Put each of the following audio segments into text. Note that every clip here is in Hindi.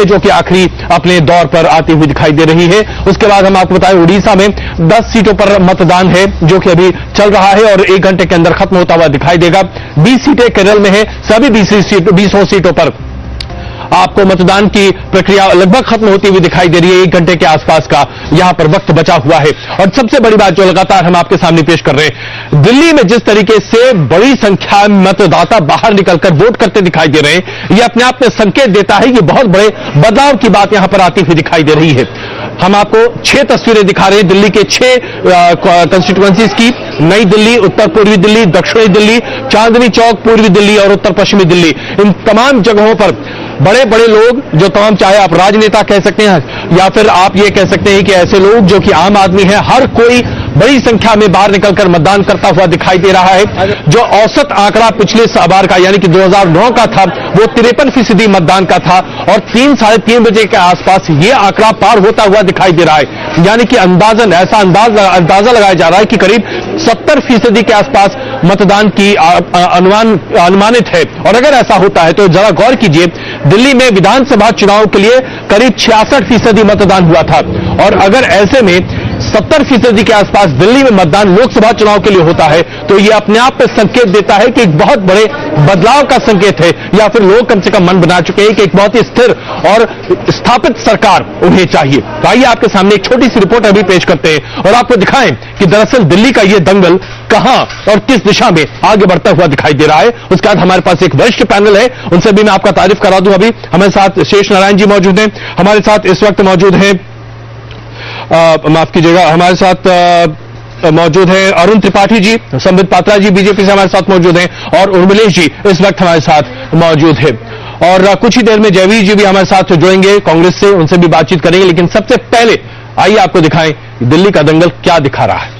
जो कि आखिरी अपने दौर पर आती हुई दिखाई दे रही है। उसके बाद हम आपको बताएं उड़ीसा में 10 सीटों पर मतदान है जो कि अभी चल रहा है और 1 घंटे के अंदर खत्म होता हुआ दिखाई देगा। 20 सीटें केरल में है, सभी 20 सीटों पर आपको मतदान की प्रक्रिया लगभग खत्म होती हुई दिखाई दे रही है। 1 घंटे के आसपास का यहां पर वक्त बचा हुआ है। और सबसे बड़ी बात जो लगातार हम आपके सामने पेश कर रहे हैं, दिल्ली में जिस तरीके से बड़ी संख्या में मतदाता बाहर निकलकर वोट करते दिखाई दे रहे हैं, यह अपने आप में संकेत देता है कि बहुत बड़े बदलाव की बात यहां पर आती हुई दिखाई दे रही है। हम आपको 6 तस्वीरें दिखा रहे हैं दिल्ली के 6 कंस्टिट्यूएंसीज की। नई दिल्ली, उत्तर पूर्वी दिल्ली, दक्षिणी दिल्ली, चांदनी चौक, पूर्वी दिल्ली और उत्तर पश्चिमी दिल्ली। इन तमाम जगहों पर बड़े बड़े लोग जो तमाम, चाहे आप राजनेता कह सकते हैं या फिर आप ये कह सकते हैं कि ऐसे लोग जो कि आम आदमी है, हर कोई बड़ी संख्या में बाहर निकलकर मतदान करता हुआ दिखाई दे रहा है। जो औसत आंकड़ा पिछले बार का यानी कि 2009 का था वो 53% मतदान का था और 3-3:30 बजे के आसपास ये आंकड़ा पार होता हुआ दिखाई दे रहा है। यानी कि अंदाजन ऐसा अंदाजा लगाया जा रहा है कि करीब 70% के आसपास मतदान की अनुमानित है। और अगर ऐसा होता है तो जरा गौर कीजिए, दिल्ली में विधानसभा चुनाव के लिए करीब 66% मतदान हुआ था और अगर ऐसे में 70% के आसपास दिल्ली में मतदान लोकसभा चुनाव के लिए होता है तो यह अपने आप में संकेत देता है कि एक बहुत बड़े बदलाव का संकेत है, या फिर लोग कम से कम मन बना चुके हैं कि एक बहुत ही स्थिर और स्थापित सरकार उन्हें चाहिए। तो आइए आपके सामने एक छोटी सी रिपोर्ट अभी पेश करते हैं और आपको दिखाएं कि दरअसल दिल्ली का यह दंगल कहां और किस दिशा में आगे बढ़ता हुआ दिखाई दे रहा है। उसके बाद हमारे पास एक वरिष्ठ पैनल है, उनसे भी मैं आपका तारीफ करा दूं। अभी हमारे साथ शेष नारायण जी मौजूद हैं, हमारे साथ इस वक्त मौजूद हैं, माफ कीजिएगा, हमारे साथ मौजूद हैं अरुण त्रिपाठी जी, संबित पात्रा जी बीजेपी से हमारे साथ मौजूद हैं और उर्मिलेश जी इस वक्त हमारे साथ मौजूद है। और कुछ ही देर में जयवीर जी भी हमारे साथ जुड़ेंगे कांग्रेस से, उनसे भी बातचीत करेंगे। लेकिन सबसे पहले आइए आपको दिखाएं दिल्ली का दंगल क्या दिखा रहा है।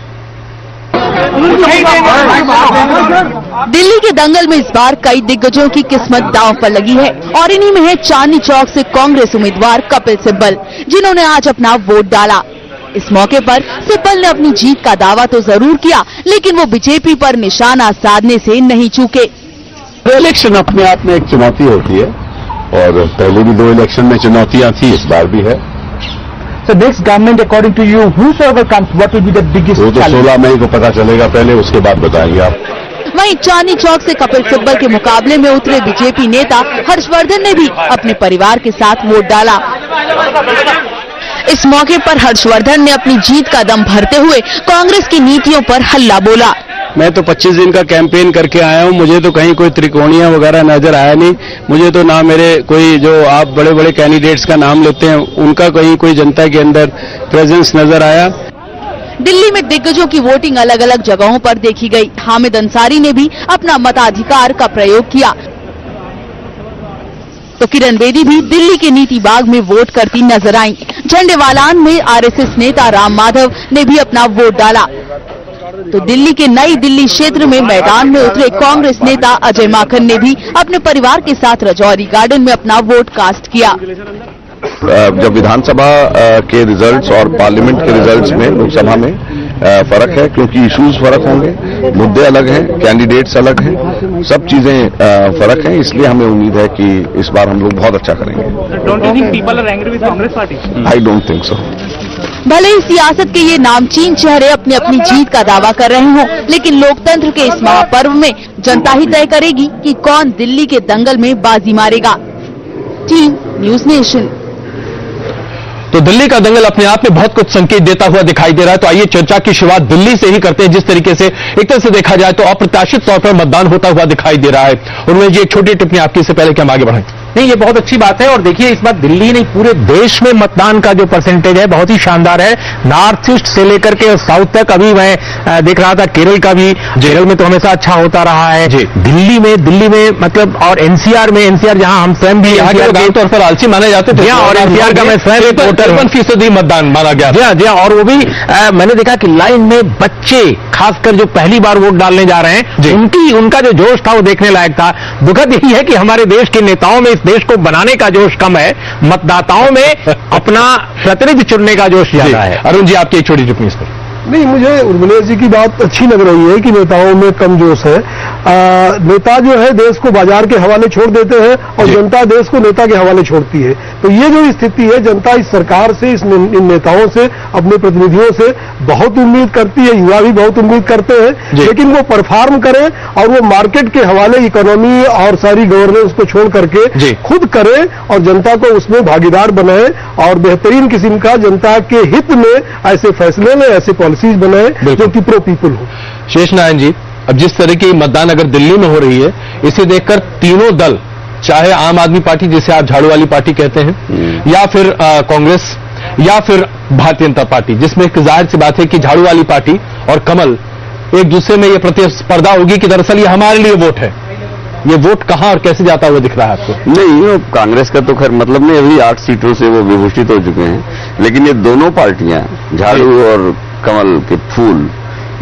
दिल्ली के दंगल में इस बार कई दिग्गजों की किस्मत दांव पर लगी है और इन्हीं में है चांदनी चौक से कांग्रेस उम्मीदवार कपिल सिब्बल, जिन्होंने आज अपना वोट डाला। इस मौके पर सिब्बल ने अपनी जीत का दावा तो जरूर किया, लेकिन वो बीजेपी पर निशाना साधने से नहीं चूके। इलेक्शन अपने आप में एक चुनौती होती है और पहले भी 2 इलेक्शन में चुनौतियां थी, इस बार भी है। So next government, according to you, whosoever comes, what will be the biggest वो तो 16 मई को पता चलेगा, पहले उसके बाद बताएंगे आप। वहीं चांदनी चौक से कपिल सिब्बल के मुकाबले में उतरे बीजेपी नेता हर्षवर्धन ने भी अपने परिवार के साथ वोट डाला। इस मौके पर हर्षवर्धन ने अपनी जीत का दम भरते हुए कांग्रेस की नीतियों पर हल्ला बोला। मैं तो 25 दिन का कैंपेन करके आया हूं, मुझे तो कहीं कोई त्रिकोणिया वगैरह नजर आया नहीं। मुझे तो ना मेरे कोई जो आप बड़े बड़े कैंडिडेट्स का नाम लेते हैं उनका कहीं कोई जनता के अंदर प्रेजेंस नजर आया। दिल्ली में दिग्गजों की वोटिंग अलग अलग जगहों पर देखी गई। हामिद अंसारी ने भी अपना मताधिकार का प्रयोग किया तो किरण बेदी भी दिल्ली के नीति बाग में वोट करती नजर आईं। झंडेवालान में आरएसएस नेता राम माधव ने भी अपना वोट डाला तो दिल्ली के नई दिल्ली क्षेत्र में मैदान में उतरे कांग्रेस नेता अजय माकन ने भी अपने परिवार के साथ रजौरी गार्डन में अपना वोट कास्ट किया। जब विधानसभा के रिजल्ट्स और पार्लियामेंट के रिजल्ट्स में लोकसभा में फर्क है, क्योंकि इश्यूज फर्क होंगे, मुद्दे अलग हैं, कैंडिडेट्स अलग हैं, सब चीजें फर्क हैं। इसलिए हमें उम्मीद है कि इस बार हम लोग बहुत अच्छा करेंगे। I don't think so. भले ही सियासत के ये नामचीन चेहरे अपनी अपनी जीत का दावा कर रहे हों, लेकिन लोकतंत्र के इस महापर्व में जनता ही तय करेगी कि कौन दिल्ली के दंगल में बाजी मारेगा। Team news nation. तो दिल्ली का दंगल अपने आप में बहुत कुछ संकेत देता हुआ दिखाई दे रहा है। तो आइए चर्चा की शुरुआत दिल्ली से ही करते हैं। जिस तरीके से एक तरह से देखा जाए तो अप्रत्याशित तौर पर मतदान होता हुआ दिखाई दे रहा है। उनमें जी एक छोटी टिप्पणी आपकी से पहले कि हम आगे बढ़ें। नहीं, ये बहुत अच्छी बात है और देखिए इस बार दिल्ली नहीं पूरे देश में मतदान का जो परसेंटेज है बहुत ही शानदार है। नॉर्थ ईस्ट से लेकर के साउथ तक। अभी मैं देख रहा था केरल का भी, केरल में तो हमेशा अच्छा होता रहा है। दिल्ली में मतलब और एनसीआर में, एनसीआर जहां हम स्वयं भी तौर पर आलसी माने जाते थे और एनसीआर का मैं स्वयं 53% मतदान माना गया। जी हाँ, और वो भी मैंने देखा कि लाइन में बच्चे खासकर जो पहली बार वोट डालने जा रहे हैं उनका जो जोश था वो देखने लायक था। दुखद यही है कि हमारे देश के नेताओं में इस देश को बनाने का जोश कम है, मतदाताओं में अपना प्रतिनिधि चुनने का जोश ज्यादा है। अरुण जी आपकी एक छोटी टिप्पणी इस पर। नहीं, मुझे उर्मिलेश जी की बात अच्छी लग रही है कि नेताओं में कम जोश है। नेता जो है देश को बाजार के हवाले छोड़ देते हैं और जनता देश को नेता के हवाले छोड़ती है। तो ये जो स्थिति है, जनता इस सरकार से, इन नेताओं से, अपने प्रतिनिधियों से बहुत उम्मीद करती है, युवा भी बहुत उम्मीद करते हैं, लेकिन वो परफॉर्म करें और वो मार्केट के हवाले इकोनॉमी और सारी गवर्नेंस को छोड़ करके खुद करें और जनता को उसमें भागीदार बनाए और बेहतरीन किस्म का जनता के हित में ऐसे फैसले लें, ऐसे पॉलिसीज बनाए जो कि प्रो पीपल हो। शेषनारायण जी, अब जिस तरह की मतदान अगर दिल्ली में हो रही है, इसे देखकर तीनों दल, चाहे आम आदमी पार्टी जिसे आप झाड़ू वाली पार्टी कहते हैं, या फिर कांग्रेस, या फिर भारतीय जनता पार्टी, जिसमें एक जाहिर सी बात है कि झाड़ू वाली पार्टी और कमल एक दूसरे में यह प्रतिस्पर्धा होगी कि दरअसल ये हमारे लिए वोट है। ये वोट कहां और कैसे जाता हुआ दिख रहा है आपको? नहीं, कांग्रेस का तो खैर मतलब नहीं, अभी 8 सीटों से वो विभूषित हो चुके हैं, लेकिन ये दोनों पार्टियां, झाड़ू और कमल के फूल,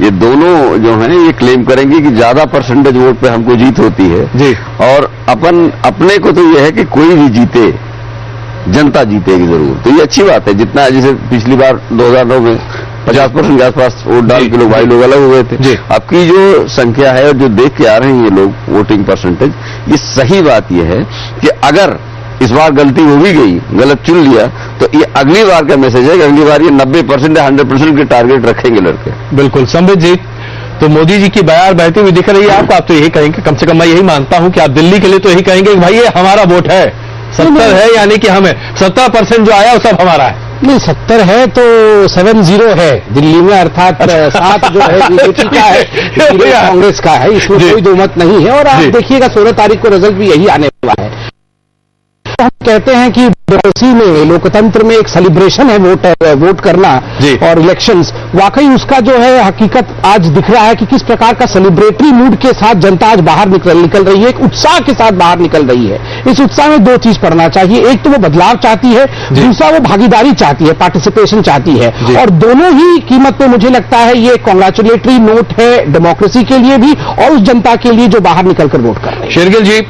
ये दोनों जो हैं ये क्लेम करेंगे कि ज्यादा परसेंटेज वोट पे हमको जीत होती है जी, और अपने को तो ये है कि कोई भी जीते, जनता जीतेगी जरूर। तो ये अच्छी बात है। जितना जैसे पिछली बार 2009 में 50% के आसपास वोट डाल के लोग, भाई लोग अलग हुए थे, आपकी जो संख्या है और जो देख के आ रहे हैं ये लोग वोटिंग परसेंटेज, ये सही बात ये है कि अगर इस बार गलती हो भी गई, गलत चुन लिया, तो ये अगली बार का मैसेज है कि अगली बार ये 90% या 100% के टारगेट रखेंगे लड़के। बिल्कुल। संबित जी, तो मोदी जी की बयार बहती हुई दिख रही है आपको, आप तो यही कहेंगे, कम से कम मैं यही मानता हूं कि आप दिल्ली के लिए तो यही कहेंगे कि भाई ये हमारा वोट है, 70 है, यानी कि हमें 70% जो आया वो सब हमारा है। नहीं, 70 है तो 70 है दिल्ली में, अर्थात 7 जो है बीजेपी का है, कांग्रेस का है, इसमें कोई दो मत नहीं है। और आप देखिएगा 16 तारीख को रिजल्ट भी यही आने वाला है। हम कहते हैं कि डेमोक्रेसी में, लोकतंत्र में एक सेलिब्रेशन है वोट करना और इलेक्शंस, वाकई उसका जो है हकीकत आज दिख रहा है कि किस प्रकार का सेलिब्रेटरी मूड के साथ जनता आज बाहर निकल रही है, एक उत्साह के साथ बाहर निकल रही है। इस उत्साह में दो चीज पढ़ना चाहिए, एक तो वो बदलाव चाहती है, दूसरा वो भागीदारी चाहती है, पार्टिसिपेशन चाहती है, और दोनों ही कीमत पे मुझे लगता है ये कॉन्ग्रेचुलेटरी नोट है डेमोक्रेसी के लिए भी और उस जनता के लिए जो बाहर निकलकर वोट कर रहे हैं। शेरगिल जी,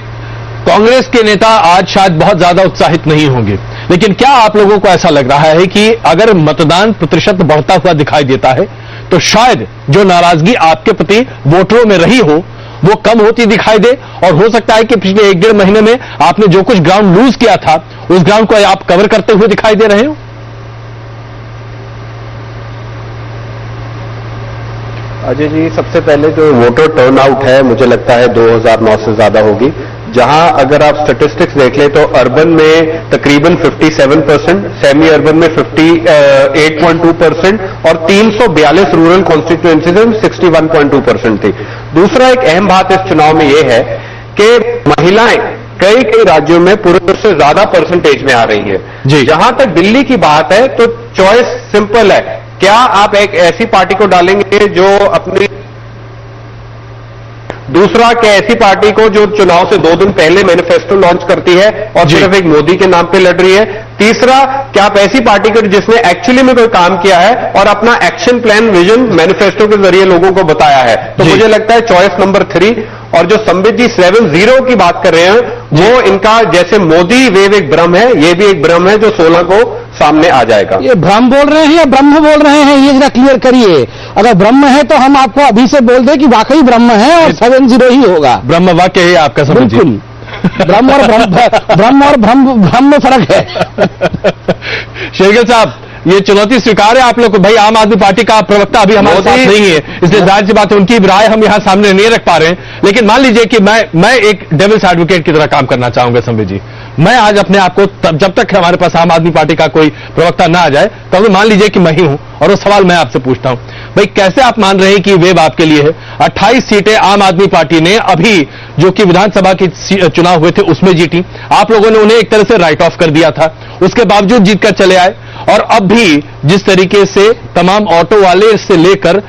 कांग्रेस के नेता आज शायद बहुत ज्यादा उत्साहित नहीं होंगे, लेकिन क्या आप लोगों को ऐसा लग रहा है कि अगर मतदान प्रतिशत बढ़ता हुआ दिखाई देता है तो शायद जो नाराजगी आपके प्रति वोटरों में रही हो वो कम होती दिखाई दे, और हो सकता है कि पिछले 1-1.5 महीने में आपने जो कुछ ग्राउंड लूज किया था उस ग्राउंड को आप कवर करते हुए दिखाई दे रहे हो? अजय जी, सबसे पहले जो वोटर टर्नआउट है मुझे लगता है 2009 से ज्यादा होगी। जहां अगर आप स्टैटिस्टिक्स देख लें तो अर्बन में तकरीबन 57%, सेमी अर्बन में 58.2% और 342 रूरल कॉन्स्टिट्यूएंसीज में 61.2% थी। दूसरा एक अहम बात इस चुनाव में यह है कि महिलाएं कई राज्यों में पुरुष से ज्यादा परसेंटेज में आ रही है। जहां तक दिल्ली की बात है तो चॉइस सिंपल है, क्या आप एक ऐसी पार्टी को डालेंगे जो अपनी, दूसरा क्या ऐसी पार्टी को जो चुनाव से 2 दिन पहले मैनिफेस्टो लॉन्च करती है और सिर्फ एक मोदी के नाम पे लड़ रही है, तीसरा क्या आप ऐसी पार्टी को जिसने एक्चुअली में कोई काम किया है और अपना एक्शन प्लान, विजन मैनिफेस्टो के जरिए लोगों को बताया है। तो मुझे लगता है चॉइस नंबर 3। और जो संबित जी 70 की बात कर रहे हैं वो इनका जैसे मोदी वेव एक भ्रम है, ये भी एक भ्रम है जो 16 को सामने आ जाएगा। ये भ्रम बोल रहे हैं या ब्रह्म बोल रहे हैं, ये जरा क्लियर करिए। अगर ब्रह्म है तो हम आपको अभी से बोल दें कि वाकई ब्रह्म है और 70 ही होगा। ब्रह्म वाक्य है आपका, समझ बिल्कुल। ब्रह्म और भ्रम में फर्क है। शेरगिल साहब, ये चुनौती स्वीकार है आप लोग को? भाई आम आदमी पार्टी का प्रवक्ता अभी हमारे साथ नहीं है, इसलिए जाहिर सी बात है उनकी राय हम यहां सामने नहीं रख पा रहे हैं, लेकिन मान लीजिए कि मैं एक डेविल्स एडवोकेट की तरह काम करना चाहूंगा। संबित जी, मैं आज अपने आप को जब तक हमारे पास आम आदमी पार्टी का कोई प्रवक्ता ना आ जाए तब मान लीजिए कि मैं ही हूं, और वो सवाल मैं आपसे पूछता हूं, भाई कैसे आप मान रहे हैं कि वेब आपके लिए है? 28 सीटें आम आदमी पार्टी ने अभी जो कि विधानसभा के चुनाव हुए थे उसमें जीती, आप लोगों ने उन्हें एक तरह से राइट ऑफ कर दिया था, उसके बावजूद जीतकर चले आए, और अब भी जिस तरीके से तमाम ऑटो वाले से लेकर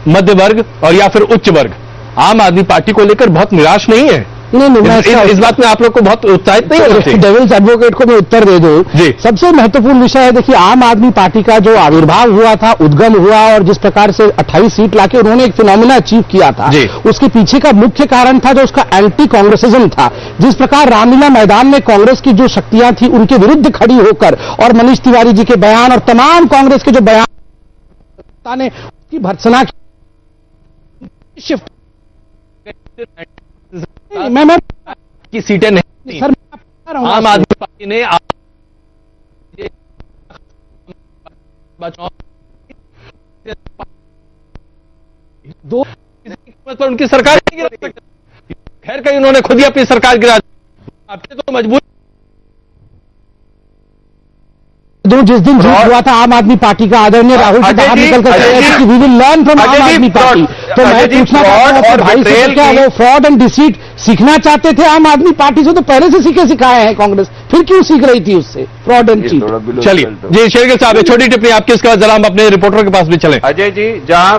मध्य वर्ग और या फिर उच्च वर्ग आम आदमी पार्टी को लेकर बहुत निराश नहीं है? नहीं, मैं इस बात में आप लोग को बहुत उत्साहित नहीं होते? डेविल्स एडवोकेट को मैं उत्तर दे दूं। सबसे महत्वपूर्ण विषय है, देखिए आम आदमी पार्टी का जो आविर्भाव हुआ था, उद्गम हुआ, और जिस प्रकार से 28 सीट लाके उन्होंने एक फिनोमिना अचीव किया था, उसके पीछे का मुख्य कारण था जो उसका एंटी कांग्रेसिज्म था। जिस प्रकार रामलीला मैदान में कांग्रेस की जो शक्तियां थी उनके विरुद्ध खड़ी होकर, और मनीष तिवारी जी के बयान और तमाम कांग्रेस के जो बयान ने उसकी भर्त्सना शिफ्ट मैं की सीटें नहीं, सर, आम आदमी पार्टी ने दो पर उनकी सरकार नहीं गिरा सकती। खैर कहीं उन्होंने खुद ही अपनी सरकार गिरा, आपने तो मजबूर। जिस दिन जीत हुआ था आम आदमी पार्टी का, आदरणीय राहुल जी बाहर निकलकर कह रहे थे कि वी विल लर्न फ्रॉम आम आदमी पार्टी। तो मैं पूछना चाहता हूं भाई से, क्या वो फ्रॉड एंड डिसीट सीखना चाहते थे आम आदमी पार्टी से? तो पहले से सीखे सिखाए हैं कांग्रेस, फिर क्यों सीख रही थी उससे फ्रॉड एंड चीट? चलिए जी शेरगिल साहब, छोटी टिप्पणी आपकी, इसके बाद जरा हम अपने रिपोर्टर के पास भी चले। अजय जी, जहां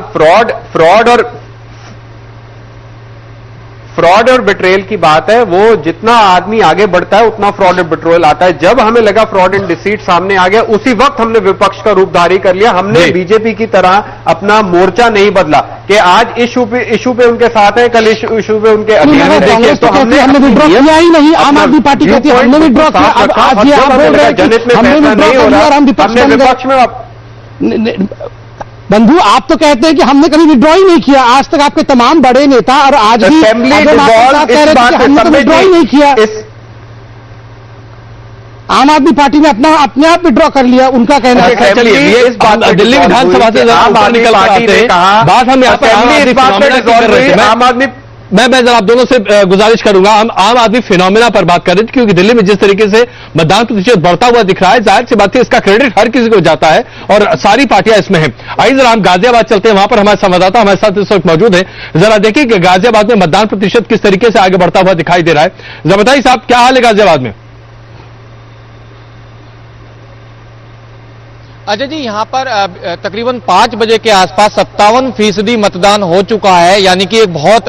फ्रॉड और बिट्रेल की बात है, वो जितना आदमी आगे बढ़ता है उतना फ्रॉड और बिट्रेल आता है। जब हमें लगा फ्रॉड एंड डिसीट सामने आ गया, उसी वक्त हमने विपक्ष का रूप धारी कर लिया। हमने बीजेपी की तरह अपना मोर्चा नहीं बदला कि आज इशू पे उनके साथ है, कल इशू पे उनके कांग्रेस तो हमने विड्रॉ किया ही नहीं, आम आदमी पार्टी कहती है हमने विड्रॉ किया। अब आज ये आप बोल रहे हैं कि हमने विड्रॉ किया और हम विपक्ष में। बंधु, आप तो कहते हैं कि हमने कभी विड्रॉ ही नहीं किया। आज तक आपके तमाम बड़े नेता और आज भी हमने तो विड्रॉ ही नहीं किया। आम आदमी पार्टी ने अपने आप विड्रॉ कर लिया, उनका कहना है। चलिए इस बात दिल्ली विधानसभा से निकल आते हैं, बात हम आम आदमी, मैं जरा आप दोनों से गुजारिश करूंगा, हम आम आदमी फिनोमेना पर बात कर रहे थे, क्योंकि दिल्ली में जिस तरीके से मतदान प्रतिशत बढ़ता हुआ दिख रहा है, जाहिर सी बात है इसका क्रेडिट हर किसी को जाता है और सारी पार्टियां इसमें हैं। आइए जरा हम गाजियाबाद चलते हैं, वहां पर हमारे संवाददाता हमारे साथ इस वक्त मौजूद है। जरा देखिए कि गाजियाबाद में मतदान प्रतिशत किस तरीके से आगे बढ़ता हुआ दिखाई दे रहा है। जरा बताइए साहब, क्या हाल है गाजियाबाद में? अजय जी, यहाँ पर तकरीबन 5 बजे के आसपास 57% मतदान हो चुका है, यानी कि एक बहुत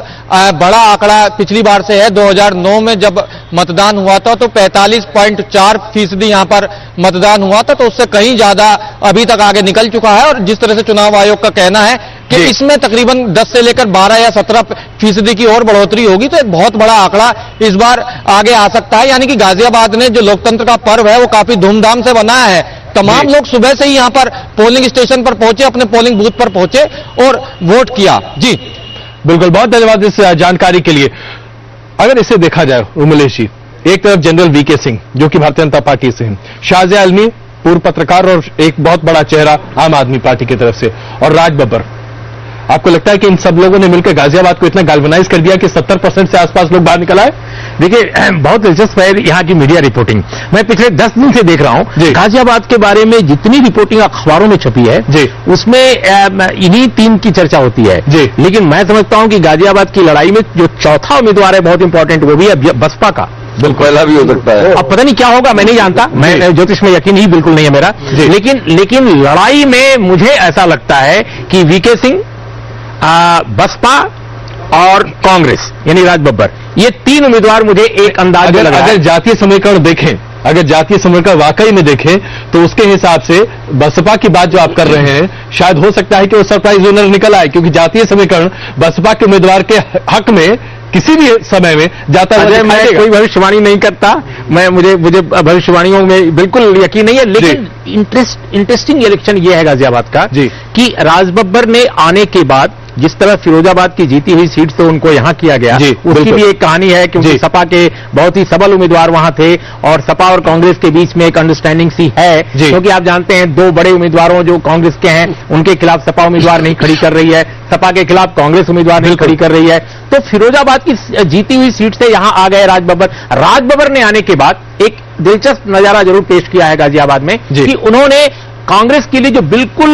बड़ा आंकड़ा पिछली बार से है। 2009 में जब मतदान हुआ था तो 45.4% यहाँ पर मतदान हुआ था, तो उससे कहीं ज्यादा अभी तक आगे निकल चुका है। और जिस तरह से चुनाव आयोग का कहना है कि इसमें तकरीबन 10 से लेकर 12 या 17% की और बढ़ोतरी होगी, तो एक बहुत बड़ा आंकड़ा इस बार आगे आ सकता है। यानी कि गाजियाबाद ने जो लोकतंत्र का पर्व है वो काफी धूमधाम से मनाया है। तमाम लोग सुबह से ही यहां पर पोलिंग स्टेशन पर पहुंचे, अपने पोलिंग बूथ पर पहुंचे और वोट किया। जी बिल्कुल, बहुत धन्यवाद इस जानकारी के लिए। अगर इसे देखा जाए उमलेश जी, एक तरफ जनरल वीके सिंह जो कि भारतीय जनता पार्टी से हैं, शाहजिया आलमी पूर्व पत्रकार और एक बहुत बड़ा चेहरा आम आदमी पार्टी की तरफ से, और राज बब्बर, आपको लगता है कि इन सब लोगों ने मिलकर गाजियाबाद को इतना गैल्वेनाइज कर दिया कि 70% से आसपास लोग बाहर निकल आए? देखिए, बहुत दिलचस्प है यहाँ की मीडिया रिपोर्टिंग। मैं पिछले 10 दिन से देख रहा हूँ गाजियाबाद के बारे में जितनी रिपोर्टिंग अखबारों में छपी है जी, उसमें इन्हीं 3 की चर्चा होती है जी। लेकिन मैं समझता हूँ कि गाजियाबाद की लड़ाई में जो चौथा उम्मीदवार है बहुत इंपॉर्टेंट, वो भी है बसपा का। बिल्कुल, पहला भी हो सकता है। अब पता नहीं क्या होगा, मैं नहीं जानता, मैं ज्योतिष में यकीन ही बिल्कुल नहीं है मेरा। लेकिन लड़ाई में मुझे ऐसा लगता है कि वीके सिंह, बसपा और कांग्रेस यानी राज बब्बर, ये 3 उम्मीदवार मुझे एक अंदाज में लगा। अगर जातीय समीकरण देखें, अगर जातीय समीकरण वाकई में देखें, तो उसके हिसाब से बसपा की बात जो आप कर रहे हैं, शायद हो सकता है कि वो सरप्राइज विनर निकल आए, क्योंकि जातीय समीकरण बसपा के उम्मीदवार के हक में किसी भी समय में जाता है। मैं कोई भविष्यवाणी नहीं करता, मुझे भविष्यवाणियों में बिल्कुल यकीन नहीं है। लेकिन इंटरेस्टिंग इलेक्शन ये है गाजियाबाद का जी, कि राज बब्बर ने आने के बाद जिस तरह फिरोजाबाद की जीती हुई सीट से उनको यहां किया गया, उसकी भी एक कहानी है, क्योंकि सपा के बहुत ही सबल उम्मीदवार वहां थे और सपा और कांग्रेस के बीच में एक अंडरस्टैंडिंग सी है, क्योंकि आप जानते हैं 2 बड़े उम्मीदवारों जो कांग्रेस के हैं उनके खिलाफ सपा उम्मीदवार नहीं खड़ी कर रही है, सपा के खिलाफ कांग्रेस उम्मीदवार नहीं खड़ी कर रही है। तो फिरोजाबाद की जीती हुई सीट से यहां आ गए राज बब्बर। राज बब्बर ने आने के बाद एक दिलचस्प नजारा जरूर पेश किया है गाजियाबाद में कि उन्होंने कांग्रेस के लिए जो बिल्कुल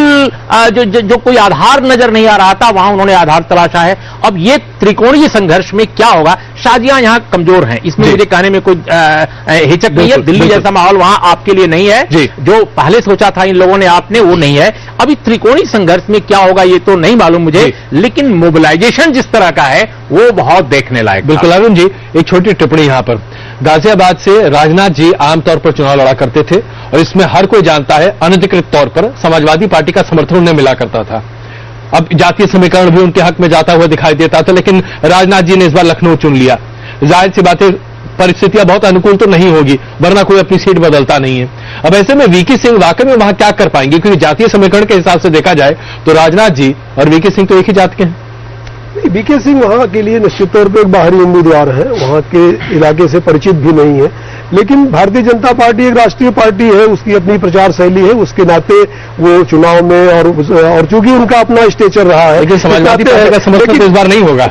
जो कोई आधार नजर नहीं आ रहा था, वहां उन्होंने आधार तलाशा है। अब ये त्रिकोणीय संघर्ष में क्या होगा, शाहजियां यहां कमजोर हैं, इसमें मुझे कहने में कोई हिचक नहीं है। दिल्ली जैसा माहौल वहां आपके लिए नहीं है, जो पहले सोचा था इन लोगों ने आपने, वो नहीं है। अभी त्रिकोणीय संघर्ष में क्या होगा ये तो नहीं मालूम मुझे, लेकिन मोबिलाइजेशन जिस तरह का है वो बहुत देखने लायक। बिल्कुल अरुण जी, एक छोटी टिप्पणी यहां पर, गाजियाबाद से राजनाथ जी आमतौर पर चुनाव लड़ा करते थे और इसमें हर कोई जानता है अनधिकृत तौर पर समाजवादी पार्टी का समर्थन उन्हें मिला करता था। अब जातीय समीकरण भी उनके हक में जाता हुआ दिखाई देता था, लेकिन राजनाथ जी ने इस बार लखनऊ चुन लिया। जाहिर सी बात है परिस्थितियां बहुत अनुकूल तो नहीं होगी, वरना कोई अपनी सीट बदलता नहीं है। अब ऐसे में वीके सिंह वाकई में वहां क्या कर पाएंगे, क्योंकि जातीय समीकरण के हिसाब से देखा जाए तो राजनाथ जी और वीके सिंह तो एक ही जात के हैं। बीके सिंह वहां के लिए निश्चित तौर पर एक बाहरी उम्मीदवार है, वहां के इलाके से परिचित भी नहीं है, लेकिन भारतीय जनता पार्टी एक राष्ट्रीय पार्टी है, उसकी अपनी प्रचार शैली है, उसके नाते वो चुनाव में और चूंकि उनका अपना स्टेचर रहा है, लेकिन समाजवादी पार्टी का समर्थन इस बार नहीं होगा।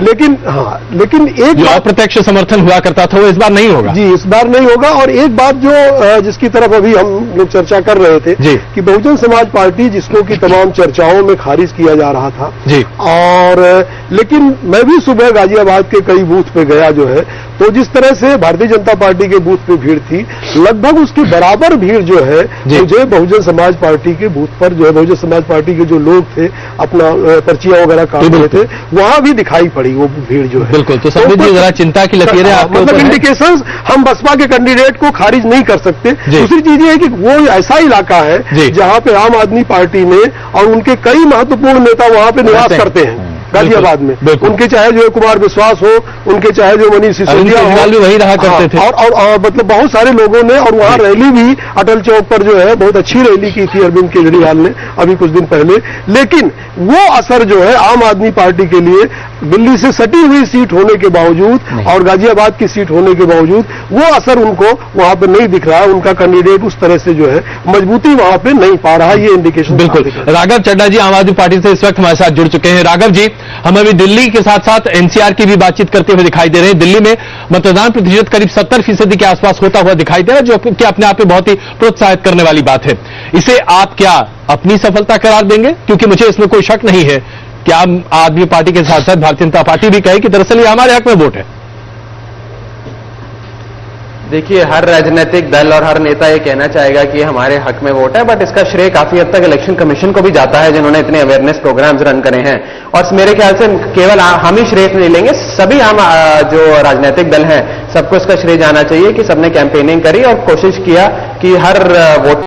लेकिन एक जो अप्रत्यक्ष समर्थन हुआ करता था वो इस बार नहीं होगा। जी, इस बार नहीं होगा। और एक बात जो जिसकी तरफ अभी हम लोग चर्चा कर रहे थे कि बहुजन समाज पार्टी जिसको की तमाम चर्चाओं में खारिज किया जा रहा था जी, और लेकिन मैं भी सुबह गाजियाबाद के कई बूथ पे गया जो है, तो जिस तरह से भारतीय जनता पार्टी के बूथ पे भीड़ थी, लगभग उसके बराबर भीड़ जो है मुझे बहुजन समाज पार्टी के बूथ पर जो है बहुजन समाज पार्टी के जो लोग थे अपना पर्चियां वगैरह काट रहे थे, वहां भी दिखाई पड़ी वो भीड़ जो है। बिल्कुल। तो संबित जी जरा चिंता की लकीरें आपके मतलब इंडिकेशंस, हम बसपा के कैंडिडेट को खारिज नहीं कर सकते। दूसरी चीज ये है कि वो ऐसा इलाका है जहां पे आम आदमी पार्टी ने और उनके कई महत्वपूर्ण नेता वहां पे निवास करते हैं गाजियाबाद में, उनके चाहे जो कुमार विश्वास हो, उनके चाहे जो मनीष सिसोदिया हो, भी वही रहा करते थे। और मतलब बहुत सारे लोगों ने, और वहां रैली भी अटल चौक पर जो है बहुत अच्छी रैली की थी अरविंद केजरीवाल ने अभी कुछ दिन पहले। लेकिन वो असर जो है आम आदमी पार्टी के लिए दिल्ली से सटी हुई सीट होने के बावजूद और गाजियाबाद की सीट होने के बावजूद वो असर उनको वहां पर नहीं दिख रहा है। उनका कैंडिडेट उस तरह से जो है मजबूती वहां पे नहीं पा रहा, ये इंडिकेशन। बिल्कुल। राघव चड्ढा जी आम आदमी पार्टी से इस वक्त हमारे साथ जुड़ चुके हैं। राघव जी, हम अभी दिल्ली के साथ साथ एनसीआर की भी बातचीत करते हुए दिखाई दे रहे हैं। दिल्ली में मतदान प्रतिशत करीब 70% के आसपास होता हुआ दिखाई दे रहा है, जो कि अपने आप में बहुत ही प्रोत्साहित करने वाली बात है। इसे आप क्या अपनी सफलता करार देंगे? क्योंकि मुझे इसमें कोई शक नहीं है कि आम आदमी पार्टी के साथ साथ भारतीय जनता पार्टी भी कहे कि दरअसल ये हमारे हक में वोट है। देखिए, हर राजनीतिक दल और हर नेता ये कहना चाहेगा कि हमारे हक में वोट है, बट इसका श्रेय काफी हद तक इलेक्शन कमीशन को भी जाता है, जिन्होंने इतने अवेयरनेस प्रोग्राम्स रन करे हैं। और मेरे ख्याल से केवल हम ही श्रेय नहीं लेंगे, सभी आम जो राजनीतिक दल हैं सबको इसका श्रेय जाना चाहिए कि सबने कैंपेनिंग करी और कोशिश किया कि हर वोटर